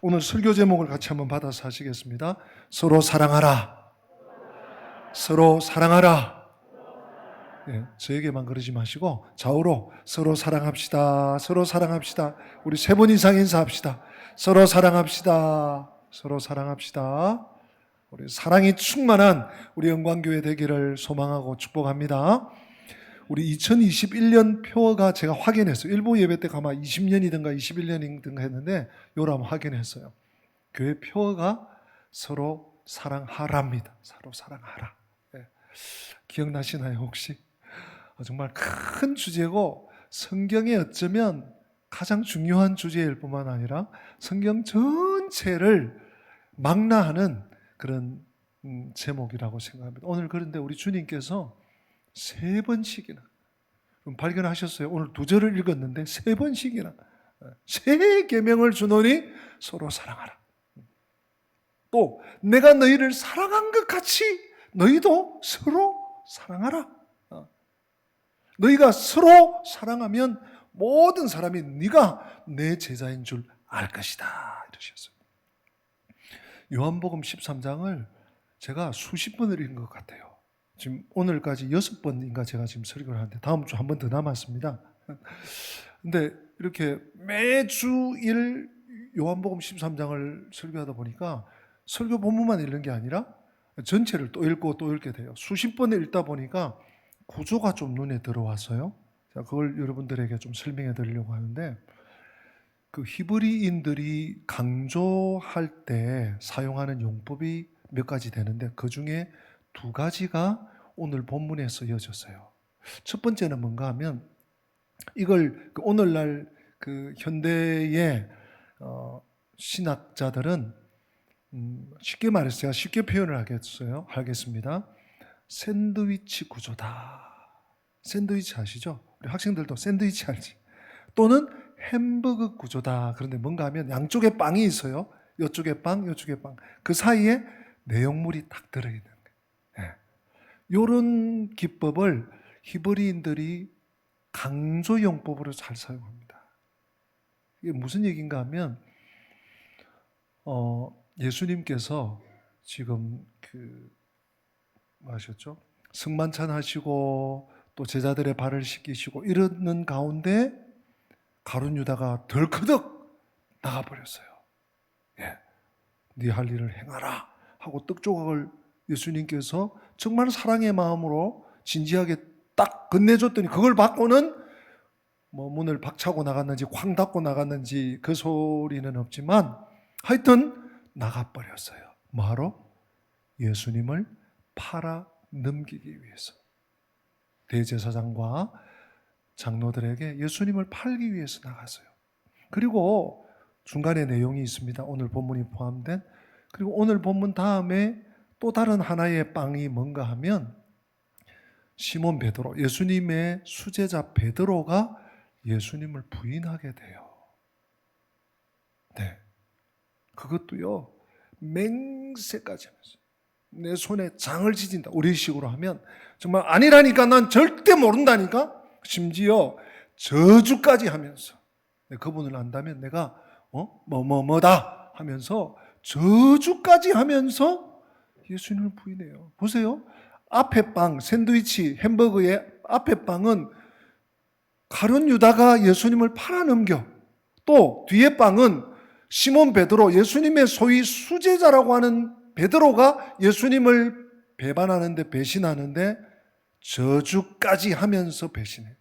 오늘 설교 제목을 같이 한번 받아서 하시겠습니다. 서로 사랑하라. 서로 사랑하라. 예, 저에게만 그러지 마시고 좌우로 서로 사랑합시다. 서로 사랑합시다. 우리 3번 이상 인사합시다. 서로 사랑합시다. 서로 사랑합시다. 우리 사랑이 충만한 우리 영광교회 되기를 소망하고 축복합니다. 우리 2021년 표가 제가 확인했어요. 일부 예배 때 아마 20년이든가 21년이든가 했는데 요를 한번 확인했어요. 교회 표가 서로 사랑하랍니다. 서로 사랑하라. 예. 기억나시나요 혹시? 정말 큰 주제고 성경에 어쩌면 가장 중요한 주제일 뿐만 아니라 성경 전체를 망라하는 그런 제목이라고 생각합니다. 오늘 그런데 우리 주님께서 3번씩이나 발견하셨어요? 오늘 2절을 읽었는데 3번씩이나 3계명을 주노니 서로 사랑하라. 또 내가 너희를 사랑한 것 같이 너희도 서로 사랑하라. 너희가 서로 사랑하면 모든 사람이 네가 내 제자인 줄 알 것이다 이러셨어요. 요한복음 13장을 제가 수십 번을 읽은 것 같아요. 지금 오늘까지 6번인가 제가 지금 설교를 하는데 다음 주 한 번 더 남았습니다. 근데 이렇게 매주일 요한복음 13장을 설교하다 보니까 설교 본문만 읽는 게 아니라 전체를 또 읽고 또 읽게 돼요. 수십 번을 읽다 보니까 구조가 좀 눈에 들어왔어요. 자, 그걸 여러분들에게 좀 설명해 드리려고 하는데 그 히브리인들이 강조할 때 사용하는 용법이 몇 가지 되는데 그 중에 2가지가 오늘 본문에 쓰여졌어요. 첫 번째는 뭔가 하면 이걸 오늘날 그 현대의 신학자들은 쉽게 말해서 제가 쉽게 표현을 하겠습니다. 샌드위치 구조다. 샌드위치 아시죠? 우리 학생들도 샌드위치 알지? 또는 햄버거 구조다. 그런데 뭔가 하면 양쪽에 빵이 있어요. 이쪽에 빵, 이쪽에 빵. 그 사이에 내용물이 딱 들어있는 거예요. 이런 기법을 히브리인들이 강조용법으로 잘 사용합니다. 이게 무슨 얘기인가 하면 예수님께서 지금 뭐 하셨죠? 승만찬 하시고 또 제자들의 발을 씻기시고 이러는 가운데 가룟 유다가 덜커덕 나가버렸어요. 예, 네 할 일을 행하라 하고 떡 조각을 예수님께서 정말 사랑의 마음으로 진지하게 딱 건네줬더니 그걸 받고는 뭐 문을 박차고 나갔는지 쾅 닫고 나갔는지 그 소리는 없지만 하여튼 나가버렸어요. 뭐하러? 예수님을 팔아 넘기기 위해서. 대제사장과 장로들에게 예수님을 팔기 위해서 나갔어요. 그리고 중간에 내용이 있습니다. 오늘 본문이 포함된. 그리고 오늘 본문 다음에 또 다른 하나의 빵이 뭔가 하면 시몬 베드로, 예수님의 수제자 베드로가 예수님을 부인하게 돼요. 네. 그것도요, 맹세까지 하면서. 내 손에 장을 지진다. 우리식으로 하면 정말 아니라니까 난 절대 모른다니까. 심지어 저주까지 하면서 그분을 안다면 내가 뭐다 하면서 저주까지 하면서 예수님을 부인해요. 보세요. 앞에 빵, 샌드위치, 햄버거의 앞에 빵은 가룟 유다가 예수님을 팔아넘겨. 또 뒤에 빵은 시몬 베드로, 예수님의 소위 수제자라고 하는 베드로가 예수님을 배반하는데 배신하는데 저주까지 하면서 배신해.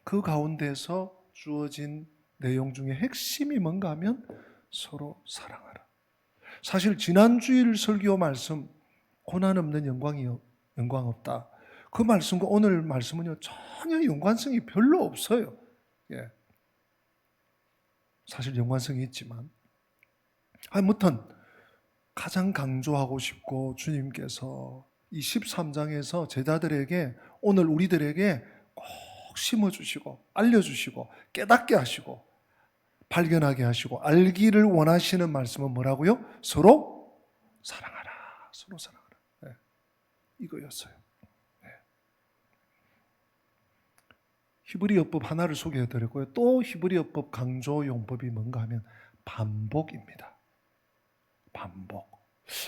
그 가운데서 주어진 내용 중에 핵심이 뭔가 하면 서로 사랑하라. 사실 지난주일 설교 말씀 고난 없는 영광 없다. 그 말씀과 오늘 말씀은요 전혀 연관성이 별로 없어요. 예. 사실 연관성이 있지만 아무튼 가장 강조하고 싶고 주님께서 이 13장에서 제자들에게 오늘 우리들에게 꼭 심어주시고 알려주시고 깨닫게 하시고 발견하게 하시고 알기를 원하시는 말씀은 뭐라고요? 서로 사랑하라. 서로 사랑하라. 네. 이거였어요. 네. 히브리어법 하나를 소개해드렸고요. 또 히브리어법 강조 용법이 뭔가 하면 반복입니다. 반복.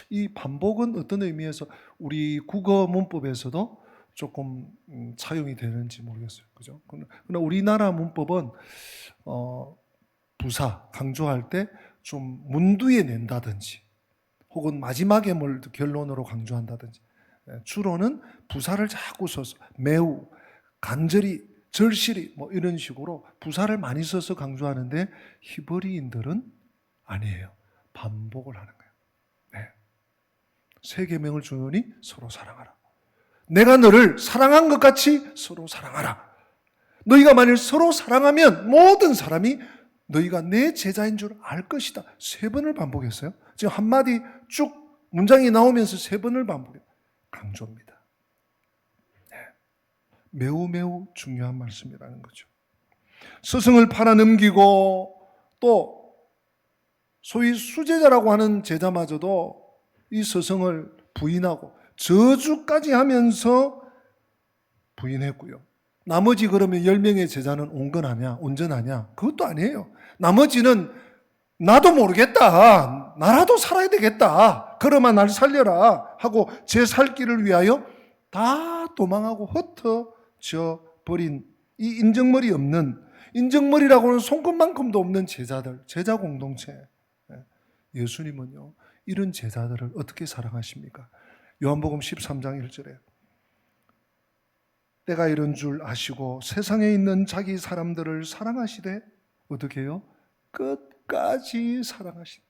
이 반복은 어떤 의미에서 우리 국어 문법에서도 조금 차용이 되는지 모르겠어요. 그죠? 그러나 우리나라 문법은 부사, 강조할 때 좀 문두에 낸다든지 혹은 마지막에 뭘 결론으로 강조한다든지, 주로는 부사를 자꾸 써서 매우, 간절히, 절실히 뭐 이런 식으로 부사를 많이 써서 강조하는데 히브리인들은 아니에요. 반복을 하는 거예요. 네. 세 계명을 주노니 서로 사랑하라. 내가 너를 사랑한 것 같이 서로 사랑하라. 너희가 만일 서로 사랑하면 모든 사람이 너희가 내 제자인 줄 알 것이다. 3번을 반복했어요. 지금 한마디 쭉 문장이 나오면서 3번을 반복해요. 강조입니다. 네. 매우 매우 중요한 말씀이라는 거죠. 스승을 팔아넘기고 또 소위 수제자라고 하는 제자마저도 이 스승을 부인하고 저주까지 하면서 부인했고요. 나머지 그러면 10명의 제자는 온전하냐? 그것도 아니에요. 나머지는 나도 모르겠다. 나라도 살아야 되겠다. 그러면 날 살려라 하고 제 살 길을 위하여 다 도망하고 흩어져 버린 이 인정머리라고는 손끝만큼도 없는 제자들, 제자 공동체. 예수님은요, 이런 제자들을 어떻게 사랑하십니까? 요한복음 13장 1절에 때가 이런 줄 아시고 세상에 있는 자기 사람들을 사랑하시되 어떻게 해요? 끝까지 사랑하시네.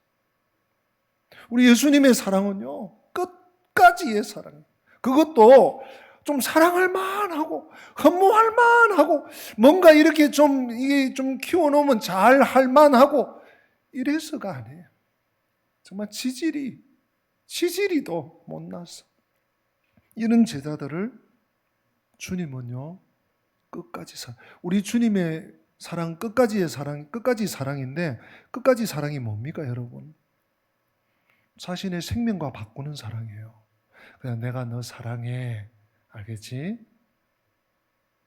우리 예수님의 사랑은요, 끝까지의 사랑이에요. 그것도 좀 사랑할 만하고 흠모할 만하고 뭔가 이렇게 이게 좀 키워놓으면 잘 할 만하고 이래서가 아니에요. 정말 지지리도 못났어. 이런 제자들을 주님은요, 끝까지 우리 주님의 사랑, 끝까지 사랑인데, 끝까지 사랑이 뭡니까, 여러분? 자신의 생명과 바꾸는 사랑이에요. 그냥 내가 너 사랑해. 알겠지?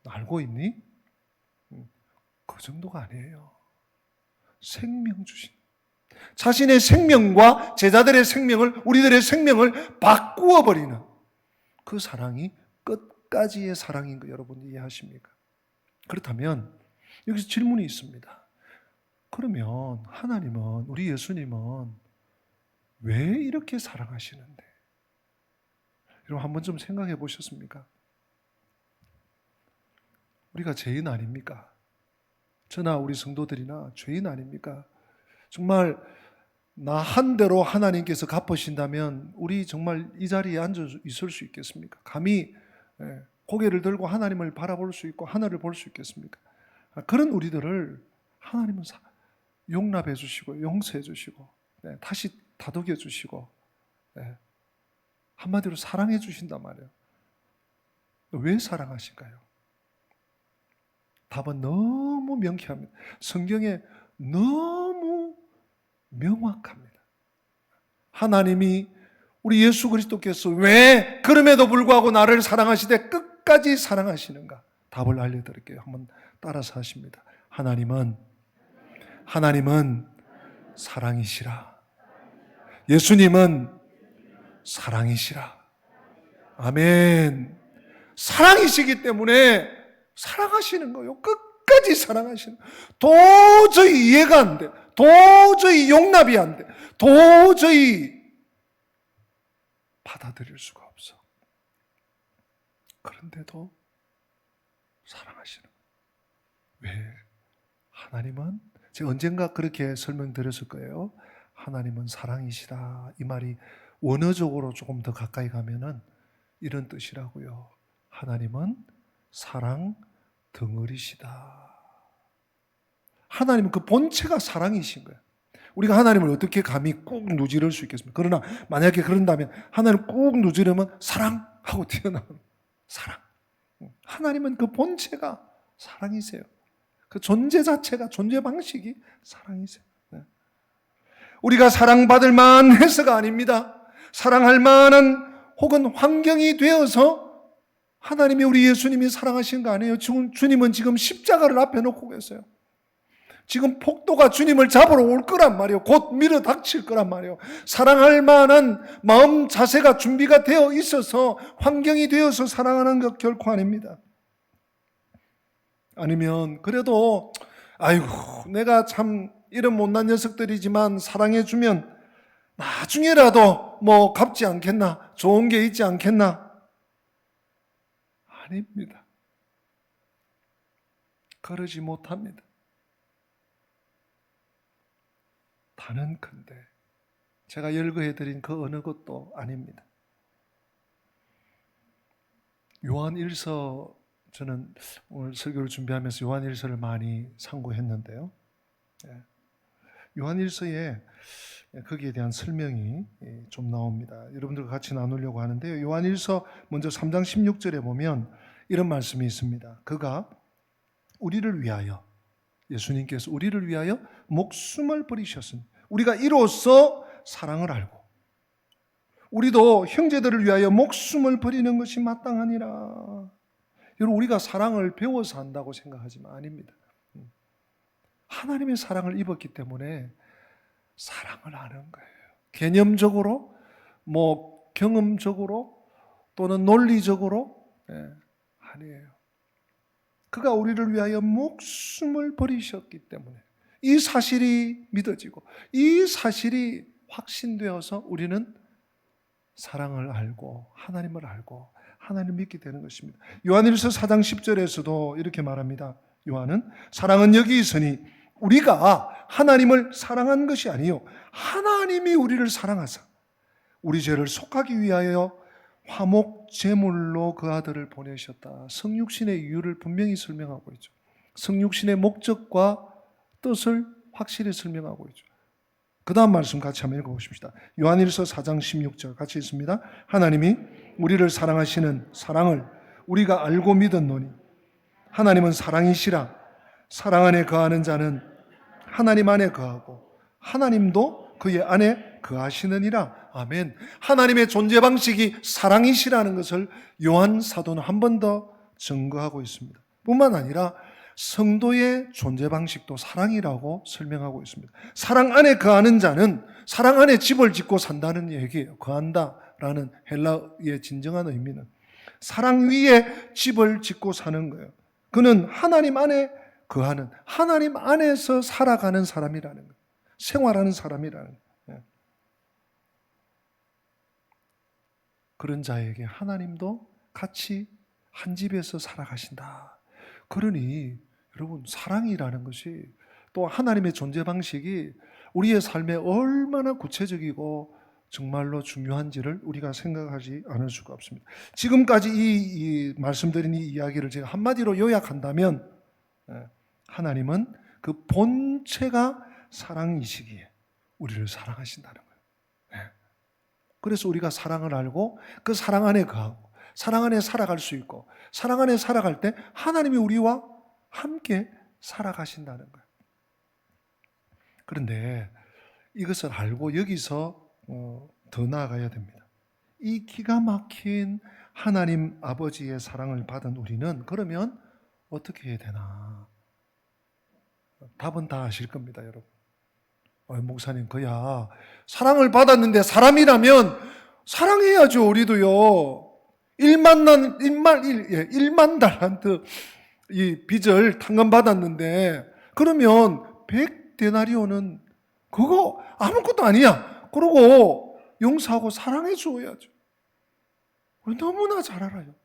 알고 있니? 그 정도가 아니에요. 생명 주신. 자신의 생명과 제자들의 생명을, 우리들의 생명을 바꾸어 버리는 그 사랑이 끝까지의 사랑인 거 여러분 이해하십니까? 그렇다면 여기서 질문이 있습니다. 그러면 하나님은, 우리 예수님은 왜 이렇게 사랑하시는데? 여러분 한번 좀 생각해 보셨습니까? 우리가 죄인 아닙니까? 저나 우리 성도들이나 죄인 아닙니까? 정말 나 한 대로 하나님께서 갚으신다면 우리 정말 이 자리에 앉아 있을 수 있겠습니까? 감히 고개를 들고 하나님을 바라볼 수 있고 하늘을 볼 수 있겠습니까? 그런 우리들을 하나님은 용납해 주시고 용서해 주시고 다시 다독여 주시고 한마디로 사랑해 주신단 말이에요. 왜 사랑하실까요? 답은 너무 명쾌합니다. 성경에 너무 명확합니다. 하나님이 우리 예수 그리스도께서 왜 그럼에도 불구하고 나를 사랑하시되 끝까지 사랑하시는가? 답을 알려드릴게요. 한번 따라서 하십니다. 하나님은 사랑이시라. 예수님은 사랑이시라. 아멘. 사랑이시기 때문에 사랑하시는 거예요. 끝까지 사랑하시는 거예요. 도저히 이해가 안 돼. 도저히 용납이 안 돼. 도저히 받아들일 수가 없어. 그런데도 사랑하시는 거예요. 왜? 하나님은, 제가 언젠가 그렇게 설명드렸을 거예요. 하나님은 사랑이시다. 이 말이 원어적으로 조금 더 가까이 가면은 이런 뜻이라고요. 하나님은 사랑 덩어리시다. 하나님은 그 본체가 사랑이신 거예요. 우리가 하나님을 어떻게 감히 꾹 누지를 수 있겠습니까? 그러나 만약에 그런다면 하나님을 꾹 누지려면 사랑하고 튀어나오는 사랑. 하나님은 그 본체가 사랑이세요. 그 존재 자체가, 존재 방식이 사랑이세요. 우리가 사랑받을 만해서가 아닙니다. 사랑할 만한 혹은 환경이 되어서 하나님이 우리 예수님이 사랑하신 거 아니에요. 주님은 지금 십자가를 앞에 놓고 계세요. 지금 폭도가 주님을 잡으러 올 거란 말이에요. 곧 밀어 닥칠 거란 말이에요. 사랑할 만한 마음 자세가 준비가 되어 있어서 환경이 되어서 사랑하는 것 결코 아닙니다. 아니면 그래도 아이고 내가 참 이런 못난 녀석들이지만 사랑해주면 나중에라도 뭐 갚지 않겠나? 좋은 게 있지 않겠나? 아닙니다. 그러지 못합니다. 단언컨대 제가 열거해드린 그 어느 것도 아닙니다. 요한일서, 저는 오늘 설교를 준비하면서 요한일서를 많이 참고했는데요. 요한일서에 거기에 대한 설명이 좀 나옵니다. 여러분들과 같이 나누려고 하는데요. 요한일서 먼저 3장 16절에 보면 이런 말씀이 있습니다. 그가 우리를 위하여, 예수님께서 우리를 위하여 목숨을 버리셨으니 우리가 이로써 사랑을 알고 우리도 형제들을 위하여 목숨을 버리는 것이 마땅하니라. 여러분, 우리가 사랑을 배워서 한다고 생각하지만 아닙니다. 하나님의 사랑을 입었기 때문에 사랑을 하는 거예요. 개념적으로, 경험적으로 또는 논리적으로 아니에요. 그가 우리를 위하여 목숨을 버리셨기 때문에 이 사실이 믿어지고 이 사실이 확신되어서 우리는 사랑을 알고 하나님을 알고 하나님을 믿게 되는 것입니다. 요한일서 4장 10절에서도 이렇게 말합니다. 요한은 사랑은 여기 있으니 우리가 하나님을 사랑한 것이 아니요 하나님이 우리를 사랑하사 우리 죄를 속하기 위하여 화목 제물로 그 아들을 보내셨다. 성육신의 이유를 분명히 설명하고 있죠. 성육신의 목적과 뜻을 확실히 설명하고 있죠. 그 다음 말씀 같이 한번 읽어보십시다. 요한일서 4장 16절 같이 읽습니다. 하나님이 우리를 사랑하시는 사랑을 우리가 알고 믿었노니 하나님은 사랑이시라. 사랑 안에 거하는 자는 하나님 안에 거하고 하나님도 그의 안에 거하시느니라. 아멘. 하나님의 존재 방식이 사랑이시라는 것을 요한 사도는 한 번 더 증거하고 있습니다. 뿐만 아니라 성도의 존재 방식도 사랑이라고 설명하고 있습니다. 사랑 안에 거하는 자는 사랑 안에 집을 짓고 산다는 얘기예요. 거한다라는 헬라어의 진정한 의미는 사랑 위에 집을 짓고 사는 거예요. 그는 하나님 안에 거하는, 하나님 안에서 살아가는 사람이라는 거예요. 생활하는 사람이라는 거예요. 그런 자에게 하나님도 같이 한 집에서 살아가신다. 그러니 여러분, 사랑이라는 것이 또 하나님의 존재 방식이 우리의 삶에 얼마나 구체적이고 정말로 중요한지를 우리가 생각하지 않을 수가 없습니다. 지금까지 이 말씀드린 이 이야기를 제가 한마디로 요약한다면 하나님은 그 본체가 사랑이시기에 우리를 사랑하신다는 거예요. 그래서 우리가 사랑을 알고 그 사랑 안에 거하고 사랑 안에 살아갈 수 있고 사랑 안에 살아갈 때 하나님이 우리와 함께 살아가신다는 거예요. 그런데 이것을 알고 여기서 더 나아가야 됩니다. 이 기가 막힌 하나님 아버지의 사랑을 받은 우리는 그러면 어떻게 해야 되나? 답은 다 아실 겁니다, 여러분. 목사님, 그야 사랑을 받았는데 사람이라면 사랑해야죠, 우리도요. 1만 달란트 이 빚을 탕감받았는데 그러면 100데나리온은 그거 아무것도 아니야. 그러고 용서하고 사랑해 주어야죠. 너무나 잘 알아요.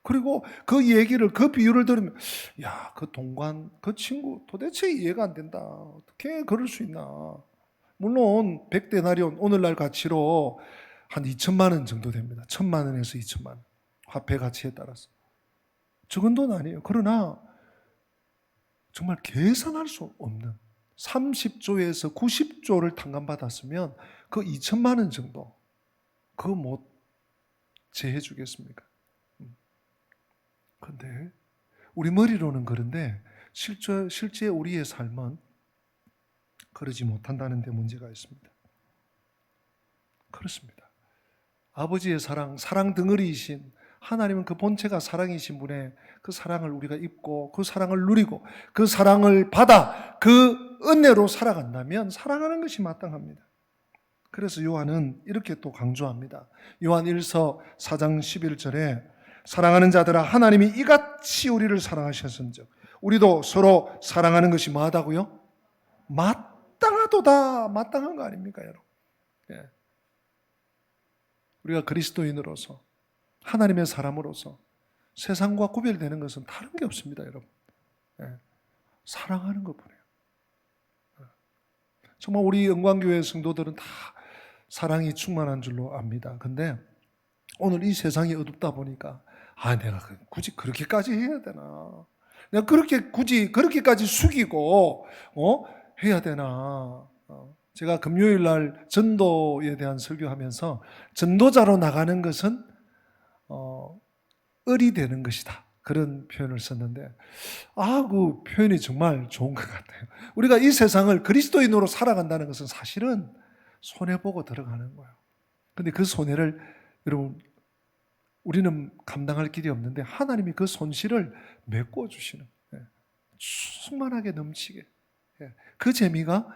그리고 그 얘기를, 그 비유를 들으면 야, 그 동관, 그 친구 도대체 이해가 안 된다. 어떻게 그럴 수 있나. 물론 100데나리온 오늘날 가치로 한 2천만 원 정도 됩니다. 1,000만 원에서 2천만 원. 화폐 가치에 따라서. 적은 돈 아니에요. 그러나 정말 계산할 수 없는 30조에서 90조를 탕감받았으면 그 2천만 원 정도 그거 못 제해 주겠습니까? 그런데 우리 머리로는 그런데 실제 우리의 삶은 그러지 못한다는 데 문제가 있습니다. 그렇습니다. 아버지의 사랑 덩어리이신 하나님은 그 본체가 사랑이신 분의 그 사랑을 우리가 입고 그 사랑을 누리고 그 사랑을 받아 그 은혜로 살아간다면 사랑하는 것이 마땅합니다. 그래서 요한은 이렇게 또 강조합니다. 요한 1서 4장 11절에 사랑하는 자들아 하나님이 이같이 우리를 사랑하셨은즉 우리도 서로 사랑하는 것이 뭐하다고요? 마땅하도다. 마땅한 거 아닙니까, 여러분? 예. 우리가 그리스도인으로서 하나님의 사람으로서 세상과 구별되는 것은 다른 게 없습니다, 여러분. 예. 사랑하는 것뿐이에요. 정말 우리 영광교회 성도들은 다 사랑이 충만한 줄로 압니다. 근데 오늘 이 세상이 어둡다 보니까 내가 굳이 그렇게까지 해야 되나? 내가 굳이 그렇게까지 숙이고 해야 되나? 제가 금요일 날 전도에 대한 설교하면서 전도자로 나가는 것은 을이 되는 것이다. 그런 표현을 썼는데 그 표현이 정말 좋은 것 같아요. 우리가 이 세상을 그리스도인으로 살아간다는 것은 사실은 손해보고 들어가는 거예요. 근데 그 손해를 여러분 우리는 감당할 길이 없는데 하나님이 그 손실을 메꿔주시는 충만하게 넘치게 그 재미가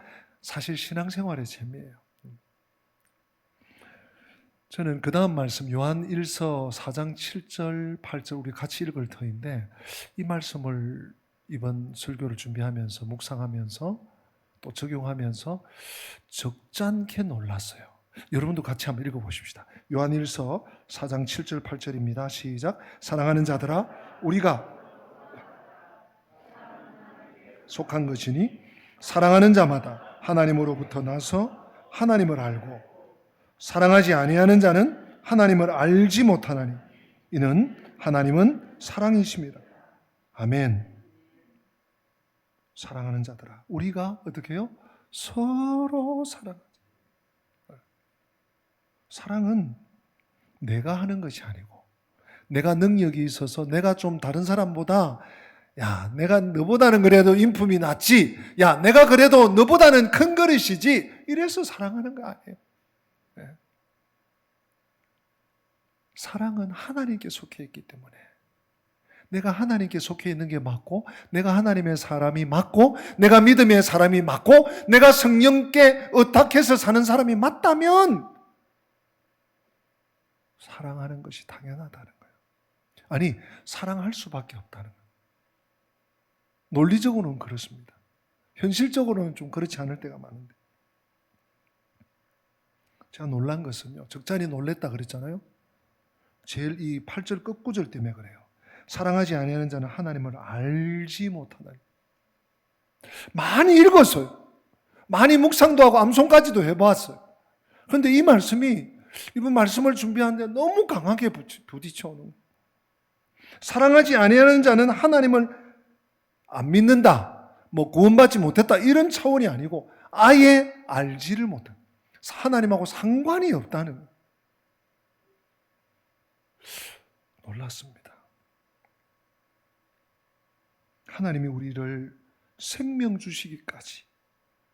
사실 신앙생활의 재미예요. 저는 그 다음 말씀 요한 1서 4장 7절 8절 우리 같이 읽을 터인데 이 말씀을 이번 설교를 준비하면서 묵상하면서 또 적용하면서 적잖게 놀랐어요. 여러분도 같이 한번 읽어보십시다. 요한 1서 4장 7절 8절입니다. 시작. 사랑하는 자들아 우리가 속한 것이니 사랑하는 자마다 하나님으로부터 나서 하나님을 알고 사랑하지 아니하는 자는 하나님을 알지 못하나니 이는 하나님은 사랑이십니다. 아멘. 사랑하는 자들아 우리가 어떻게 해요? 서로 사랑하자. 사랑은 내가 하는 것이 아니고 내가 능력이 있어서 내가 좀 다른 사람보다 내가 너보다는 그래도 인품이 낫지, 내가 그래도 너보다는 큰 그릇이지, 이래서 사랑하는 거 아니에요. 네. 사랑은 하나님께 속해 있기 때문에 내가 하나님께 속해 있는 게 맞고 내가 하나님의 사람이 맞고 내가 믿음의 사람이 맞고 내가 성령께 의탁해서 사는 사람이 맞다면 사랑하는 것이 당연하다는 거예요. 아니, 사랑할 수밖에 없다는 거예요. 논리적으로는 그렇습니다. 현실적으로는 좀 그렇지 않을 때가 많은데 제가 놀란 것은요, 적잖이 놀랬다 그랬잖아요. 제일 이 8절 끝구절 때문에 그래요. 사랑하지 아니하는 자는 하나님을 알지 못하다. 많이 읽었어요. 많이 묵상도 하고 암송까지도 해봤어요. 그런데 이 말씀이 이번 말씀을 준비하는데 너무 강하게 부딪혀오는 거예요. 사랑하지 아니하는 자는 하나님을 안 믿는다, 구원받지 못했다 이런 차원이 아니고 아예 알지를 못한다. 하나님하고 상관이 없다는 거예요. 놀랐습니다. 하나님이 우리를 생명 주시기까지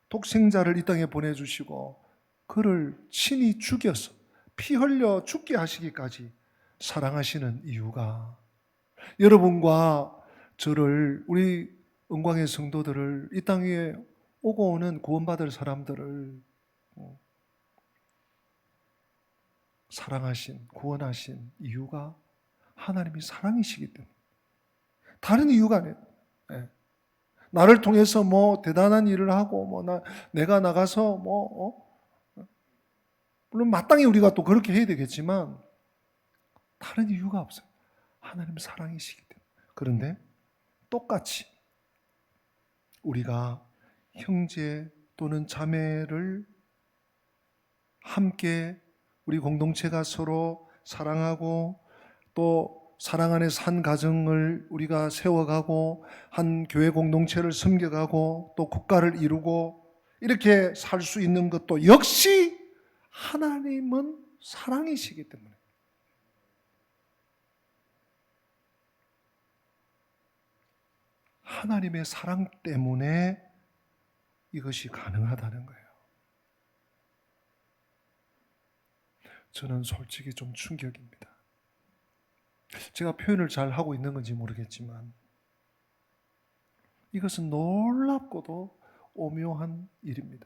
독생자를 이 땅에 보내주시고 그를 친히 죽여서 피 흘려 죽게 하시기까지 사랑하시는 이유가 여러분과 저를, 우리 은광의 성도들을, 이 땅 위에 오고 오는 구원받을 사람들을 사랑하신, 구원하신 이유가 하나님이 사랑이시기 때문에 다른 이유가 아니에요. 네. 나를 통해서 대단한 일을 하고 내가 나가서 물론 마땅히 우리가 또 그렇게 해야 되겠지만 다른 이유가 없어요. 하나님 사랑이시기 때문에. 그런데 똑같이 우리가 형제 또는 자매를 함께 우리 공동체가 서로 사랑하고 또 사랑 안에 산 가정을 우리가 세워가고 한 교회 공동체를 섬겨가고 또 국가를 이루고 이렇게 살 수 있는 것도 역시 하나님은 사랑이시기 때문에 하나님의 사랑 때문에 이것이 가능하다는 거예요. 저는 솔직히 좀 충격입니다. 제가 표현을 잘 하고 있는 건지 모르겠지만 이것은 놀랍고도 오묘한 일입니다.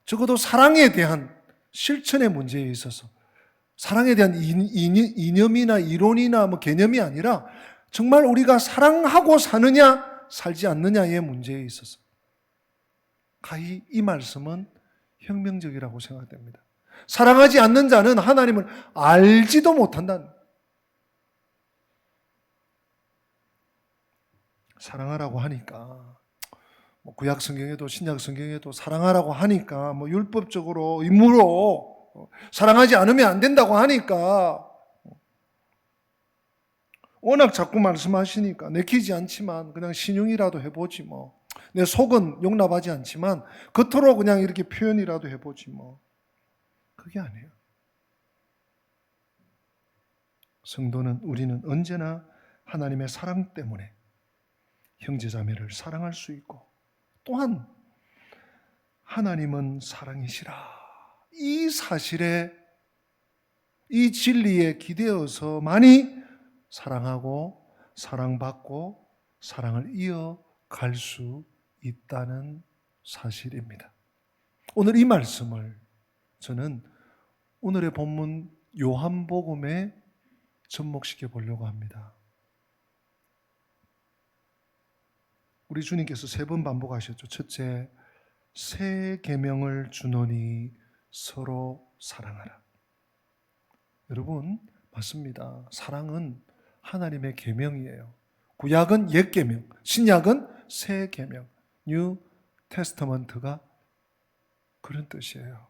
적어도 사랑에 대한 실천의 문제에 있어서 사랑에 대한 이념이나 이론이나 뭐 개념이 아니라 정말 우리가 사랑하고 사느냐 살지 않느냐의 문제에 있어서 가히 이 말씀은 혁명적이라고 생각됩니다. 사랑하지 않는 자는 하나님을 알지도 못한다는, 사랑하라고 하니까 뭐 구약 성경에도 신약 성경에도 사랑하라고 하니까 뭐 율법적으로 의무로 사랑하지 않으면 안 된다고 하니까 워낙 자꾸 말씀하시니까 내키지 않지만 그냥 신용이라도 해보지 뭐. 내 속은 용납하지 않지만 겉으로 그냥 이렇게 표현이라도 해보지 뭐. 그게 아니에요. 성도는, 우리는 언제나 하나님의 사랑 때문에 형제자매를 사랑할 수 있고 또한 하나님은 사랑이시라, 이 사실에, 이 진리에 기대어서 많이 사랑하고 사랑받고 사랑을 이어갈 수 있다는 사실입니다. 오늘 이 말씀을 저는 오늘의 본문 요한복음에 접목시켜 보려고 합니다. 우리 주님께서 3번 반복하셨죠. 첫째, 새 계명을 주노니 서로 사랑하라. 여러분, 맞습니다. 사랑은 하나님의 계명이에요. 구약은 옛 계명, 신약은 새 계명, 뉴 테스터먼트가 그런 뜻이에요.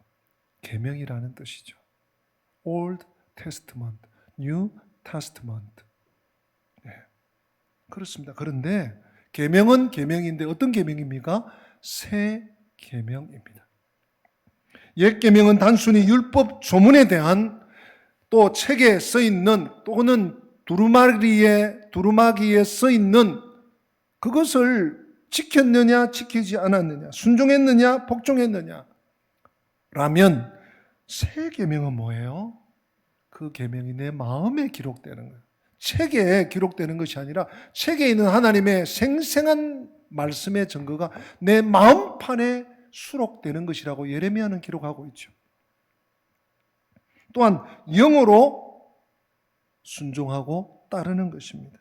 계명이라는 뜻이죠. Old Testament, New Testament. 네, 그렇습니다. 그런데 계명은 계명인데 어떤 계명입니까? 새 계명입니다. 옛 계명은 단순히 율법 조문에 대한, 또 책에 써 있는, 또는 두루마기에 써 있는 그것을 지켰느냐 지키지 않았느냐, 순종했느냐 복종했느냐 라면, 새 계명은 뭐예요? 그 계명이 내 마음에 기록되는 거예요. 책에 기록되는 것이 아니라 책에 있는 하나님의 생생한 말씀의 증거가 내 마음판에 수록되는 것이라고 예레미야는 기록하고 있죠. 또한 영으로 순종하고 따르는 것입니다.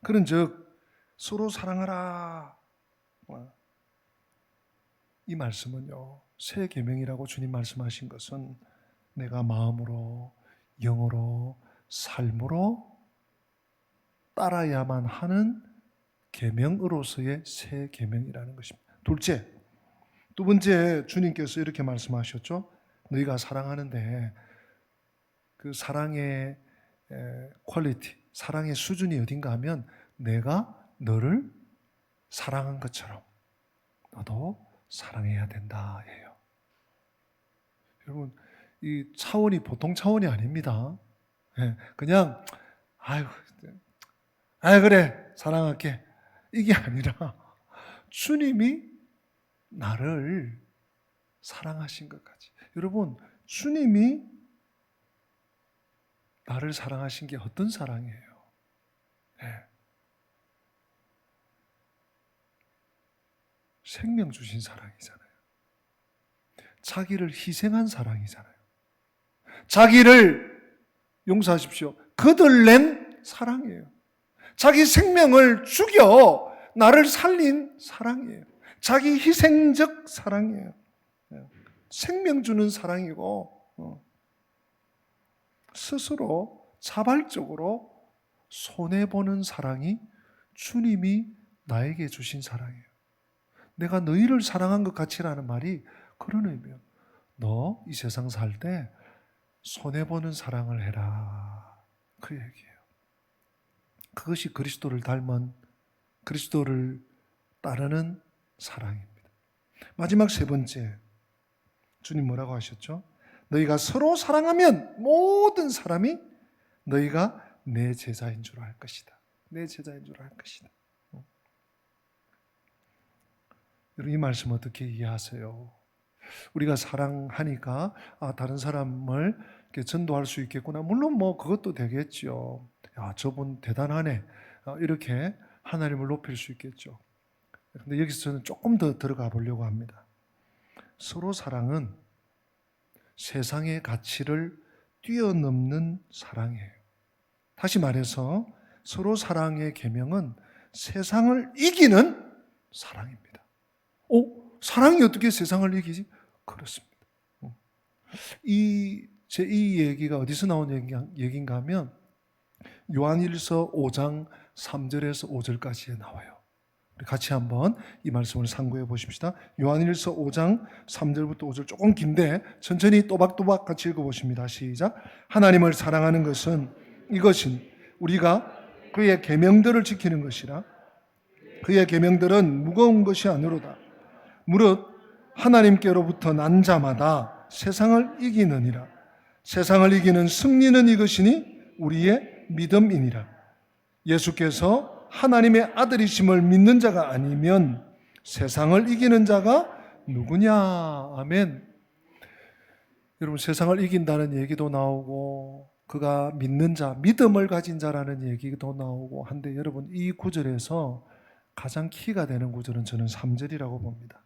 그런즉 서로 사랑하라, 이 말씀은요, 새 계명이라고 주님 말씀하신 것은 내가 마음으로, 영으로, 삶으로 따라야만 하는 계명으로서의 새 계명이라는 것입니다. 두 번째, 주님께서 이렇게 말씀하셨죠. 너희가 사랑하는데 그 사랑의 퀄리티, 사랑의 수준이 어딘가 하면 내가 너를 사랑한 것처럼 너도 사랑해야 된다 예요. 여러분, 이 차원이 보통 차원이 아닙니다. 그냥 아유 그래 사랑할게, 이게 아니라 주님이 나를 사랑하신 것까지. 여러분, 주님이 나를 사랑하신 게 어떤 사랑이에요? 생명 주신 사랑이잖아요. 자기를 희생한 사랑이잖아요. 자기를, 용서하십시오, 거들낸 사랑이에요. 자기 생명을 죽여 나를 살린 사랑이에요. 자기 희생적 사랑이에요. 생명 주는 사랑이고 스스로 자발적으로 손해보는 사랑이 주님이 나에게 주신 사랑이에요. 내가 너희를 사랑한 것 같이라는 말이 그런 의미예요. 너 이 세상 살 때 손해보는 사랑을 해라, 그 얘기예요. 그것이 그리스도를 닮은, 그리스도를 따르는 사랑입니다. 마지막 3번째, 주님 뭐라고 하셨죠? 너희가 서로 사랑하면 모든 사람이 너희가 내 제자인 줄 알 것이다. 내 제자인 줄 알 것이다. 여러분, 이 말씀 어떻게 이해하세요? 우리가 사랑하니까 다른 사람을 이렇게 전도할 수 있겠구나. 물론 뭐 그것도 되겠죠. 야, 저분 대단하네. 이렇게 하나님을 높일 수 있겠죠. 근데 여기서 저는 조금 더 들어가 보려고 합니다. 서로 사랑은 세상의 가치를 뛰어넘는 사랑이에요. 다시 말해서 서로 사랑의 계명은 세상을 이기는 사랑입니다. 사랑이 어떻게 세상을 이기지? 그렇습니다. 이 얘기가 어디서 나온 얘기인가 하면 요한일서 5장 3절에서 5절까지에 나와요. 우리 같이 한번 이 말씀을 상고해 보십시다. 요한일서 5장 3절부터 5절 조금 긴데 천천히 또박또박 같이 읽어보십니다. 시작. 하나님을 사랑하는 것은 이것인 우리가 그의 계명들을 지키는 것이라. 그의 계명들은 무거운 것이 아니로다. 무릇 하나님께로부터 난 자마다 세상을 이기느니라. 세상을 이기는 승리는 이것이니 우리의 믿음이니라. 예수께서 하나님의 아들이심을 믿는 자가 아니면 세상을 이기는 자가 누구냐? 아멘. 여러분, 세상을 이긴다는 얘기도 나오고 그가 믿는 자, 믿음을 가진 자라는 얘기도 나오고 한데 여러분, 이 구절에서 가장 키가 되는 구절은 저는 3절이라고 봅니다.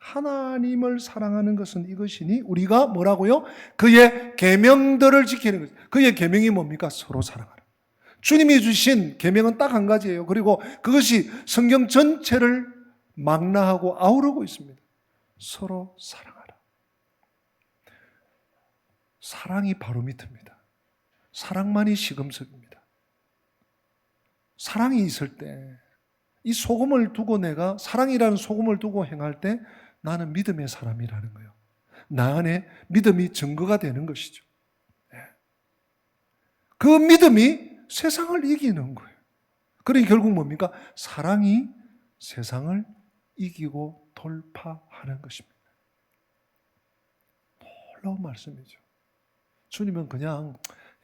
하나님을 사랑하는 것은 이것이니 우리가 뭐라고요? 그의 계명들을 지키는 것. 그의 계명이 뭡니까? 서로 사랑하라. 주님이 주신 계명은 딱 한 가지예요. 그리고 그것이 성경 전체를 망라하고 아우르고 있습니다. 서로 사랑하라. 사랑이 바로미터입니다. 사랑만이 시금석입니다. 사랑이 있을 때, 이 소금을 두고 내가 사랑이라는 소금을 두고 행할 때 나는 믿음의 사람이라는 거예요. 나 안에 믿음이 증거가 되는 것이죠. 그 믿음이 세상을 이기는 거예요. 그러니 결국 뭡니까? 사랑이 세상을 이기고 돌파하는 것입니다. 놀라운 말씀이죠. 주님은 그냥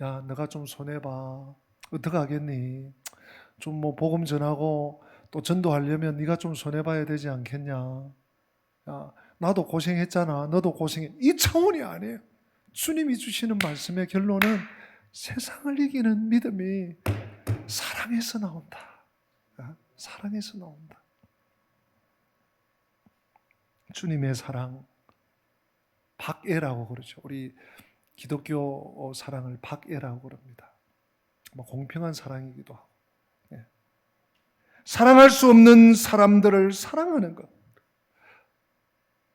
야, 너가 좀 손해봐. 어떡하겠니? 좀 뭐 복음 전하고 또 전도하려면 네가 좀 손해봐야 되지 않겠냐? 야, 나도 고생했잖아. 너도 고생해. 이 차원이 아니에요. 주님이 주시는 말씀의 결론은 세상을 이기는 믿음이 사랑에서 나온다. 사랑에서 나온다. 주님의 사랑, 박애라고 그러죠. 우리 기독교 사랑을 박애라고 그럽니다. 공평한 사랑이기도 하고. 사랑할 수 없는 사람들을 사랑하는 것.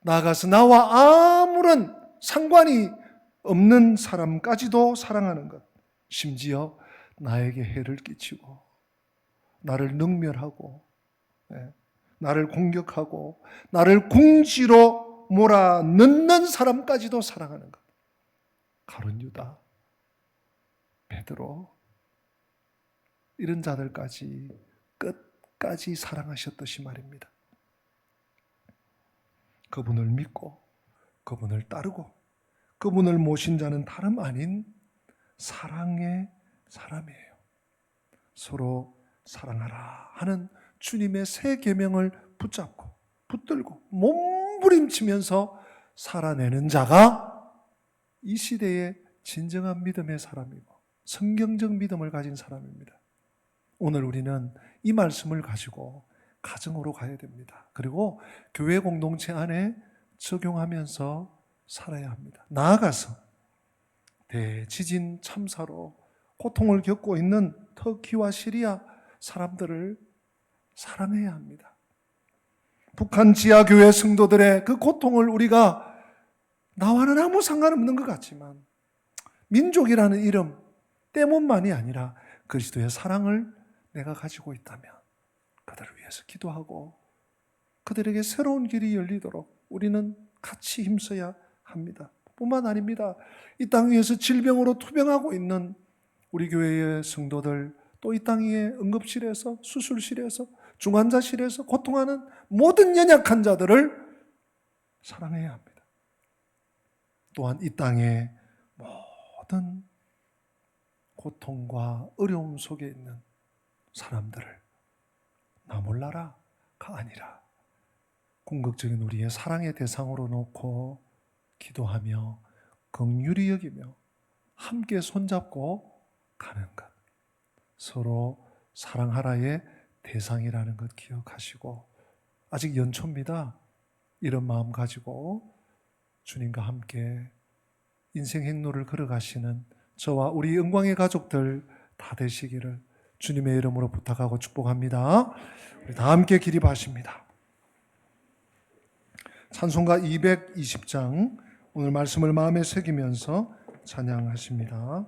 나아가서 나와 아무런 상관이 없는 사람까지도 사랑하는 것. 심지어 나에게 해를 끼치고 나를 능멸하고 나를 공격하고 나를 궁지로 몰아넣는 사람까지도 사랑하는 것. 가룟 유다, 베드로 이런 자들까지 끝까지 사랑하셨듯이 말입니다. 그분을 믿고 그분을 따르고 그분을 모신 자는 다름 아닌 사랑의 사람이에요. 서로 사랑하라 하는 주님의 새 계명을 붙잡고 붙들고 몸부림치면서 살아내는 자가 이 시대의 진정한 믿음의 사람이고 성경적 믿음을 가진 사람입니다. 오늘 우리는 이 말씀을 가지고 가정으로 가야 됩니다. 그리고 교회 공동체 안에 적용하면서 살아야 합니다. 나아가서 대지진 참사로 고통을 겪고 있는 터키와 시리아 사람들을 사랑해야 합니다. 북한 지하교회 성도들의 그 고통을 우리가 나와는 아무 상관없는 것 같지만 민족이라는 이름 때문만이 아니라 그리스도의 사랑을 내가 가지고 있다면 그들을 위해서 기도하고 그들에게 새로운 길이 열리도록 우리는 같이 힘써야 합니다. 뿐만 아닙니다. 이 땅 위에서 질병으로 투병하고 있는 우리 교회의 성도들, 또 이 땅 위에 응급실에서, 수술실에서, 중환자실에서 고통하는 모든 연약한 자들을 사랑해야 합니다. 또한 이 땅의 모든 고통과 어려움 속에 있는 사람들을 나 몰라라가 아니라 궁극적인 우리의 사랑의 대상으로 놓고 기도하며 긍휼히 여기며 함께 손잡고 가는 것. 서로 사랑하라의 대상이라는 것 기억하시고 아직 연초입니다. 이런 마음 가지고 주님과 함께 인생 행로를 걸어가시는 저와 우리 영광의 가족들 다 되시기를 주님의 이름으로 부탁하고 축복합니다. 우리 다 함께 기립하십니다. 찬송가 220장 오늘 말씀을 마음에 새기면서 찬양하십니다.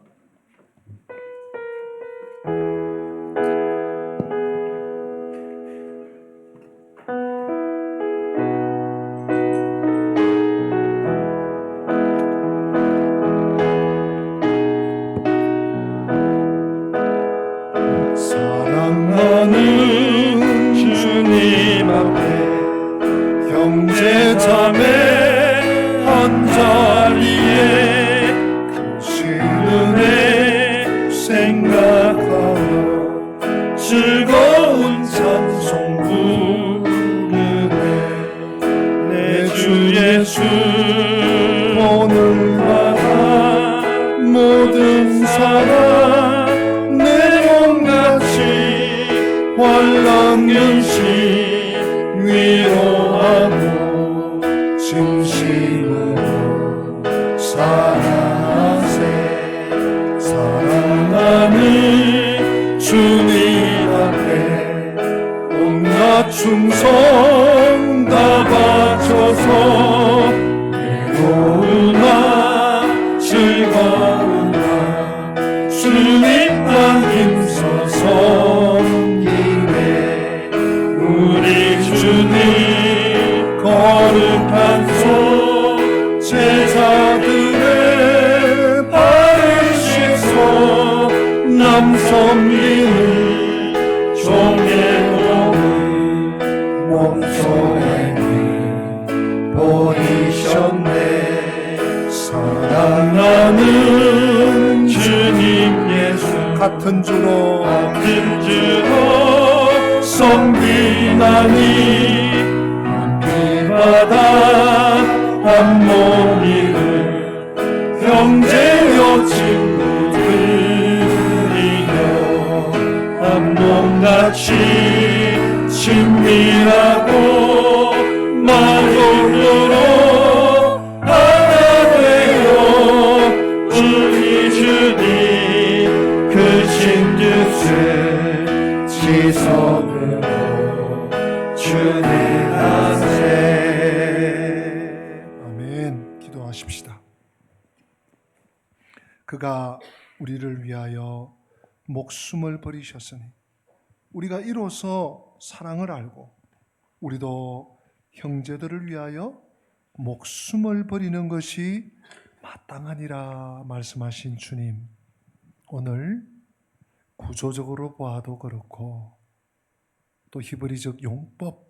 사랑하는 주님 앞에 형제자매 한자리에 크신 은혜 생각하며 즐거운 찬송 부르네. 내 주 예수 오늘마다 모든 사랑 내 몸같이 환란근심 위로하고 진심으로 사랑하세. 사랑하는 주님 앞에 온갖 충성 다 바쳐서 외로우나 즐거우나 주님만 힘써서 우리 주님 거룩한 손 제자들의 발을 씻어 남 섬기는 종의 몸을 몸소에 보이셨네. 사랑하는 주님 예수 같은 주로 섬기나니 한비바다 한 몸이를 형제여 친구들이여 한 몸같이 친밀하고 마음으로 하나 되어 우리 주님 크신 뜻을 지속으로 준행하세. 아멘. 기도하십시다. 그가 우리를 위하여 목숨을 버리셨으니 우리가 이로써 사랑을 알고 우리도 형제들을 위하여 목숨을 버리는 것이 마땅하니라 말씀하신 주님, 오늘 구조적으로 보아도 그렇고 또 히브리적 용법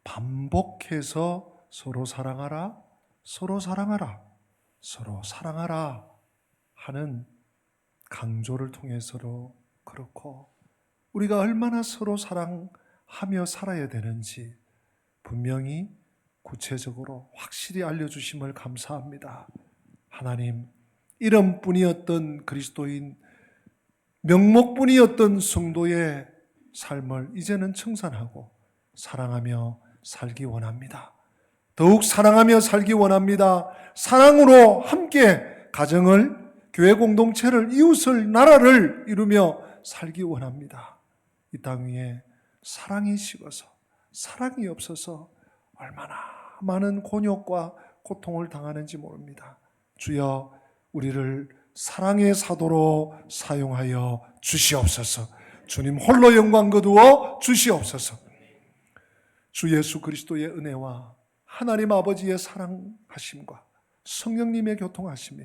반복해서 서로 사랑하라, 서로 사랑하라, 서로 사랑하라 하는 강조를 통해서로 그렇고 우리가 얼마나 서로 사랑하며 살아야 되는지 분명히 구체적으로 확실히 알려주심을 감사합니다. 하나님, 이름뿐이었던 그리스도인, 명목뿐이었던 성도의 삶을 이제는 청산하고 사랑하며 살기 원합니다. 더욱 사랑하며 살기 원합니다. 사랑으로 함께 가정을, 교회 공동체를, 이웃을, 나라를 이루며 살기 원합니다. 이 땅 위에 사랑이 식어서, 사랑이 없어서 얼마나 많은 곤욕과 고통을 당하는지 모릅니다. 주여, 우리를 사랑의 사도로 사용하여 주시옵소서. 주님 홀로 영광 거두어 주시옵소서. 주 예수 그리스도의 은혜와 하나님 아버지의 사랑하심과 성령님의 교통하심이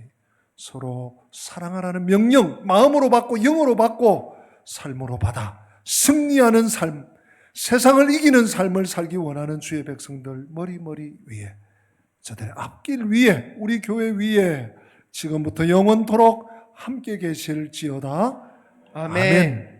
서로 사랑하라는 명령, 마음으로 받고 영으로 받고 삶으로 받아 승리하는 삶, 세상을 이기는 삶을 살기 원하는 주의 백성들 머리머리 위에, 저들의 앞길 위에, 우리 교회 위에 지금부터 영원토록 함께 계실지어다. 아멘.